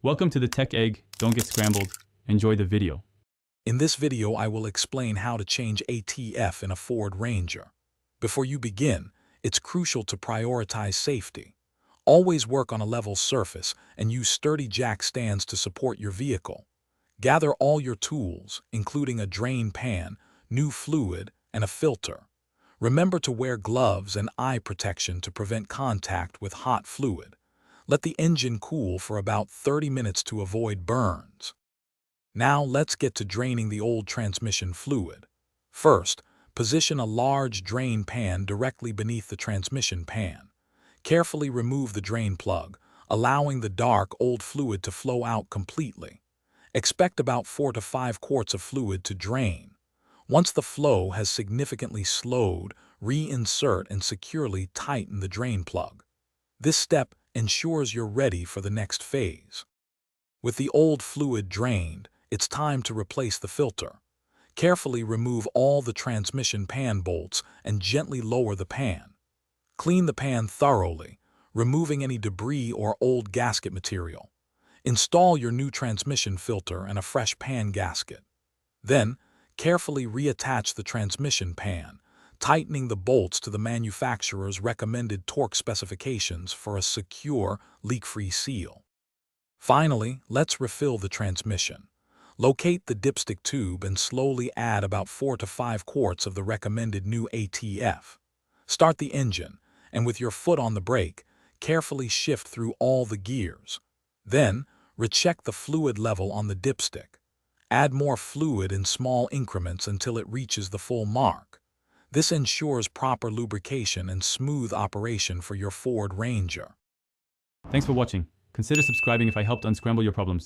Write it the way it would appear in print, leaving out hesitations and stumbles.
Welcome to the Tech Egg. Don't get scrambled. Enjoy the video. In this video, I will explain how to change ATF in a Ford Ranger. Before you begin, it's crucial to prioritize safety. Always work on a level surface and use sturdy jack stands to support your vehicle. Gather all your tools, including a drain pan, new fluid, and a filter. Remember to wear gloves and eye protection to prevent contact with hot fluid. Let the engine cool for about 30 minutes to avoid burns. Now let's get to draining the old transmission fluid. First, position a large drain pan directly beneath the transmission pan. Carefully remove the drain plug, allowing the dark, old fluid to flow out completely. Expect about 4 to 5 quarts of fluid to drain. Once the flow has significantly slowed, reinsert and securely tighten the drain plug. This step ensures you're ready for the next phase. With the old fluid drained, it's time to replace the filter. Carefully remove all the transmission pan bolts and gently lower the pan. Clean the pan thoroughly, removing any debris or old gasket material. Install your new transmission filter and a fresh pan gasket. Then, carefully reattach the transmission pan, tightening the bolts to the manufacturer's recommended torque specifications for a secure, leak-free seal. Finally, let's refill the transmission. Locate the dipstick tube and slowly add about 4 to 5 quarts of the recommended new ATF. Start the engine, and with your foot on the brake, carefully shift through all the gears. Then, recheck the fluid level on the dipstick. Add more fluid in small increments until it reaches the full mark. This ensures proper lubrication and smooth operation for your Ford Ranger. Thanks for watching. Consider subscribing if I helped unscramble your problems.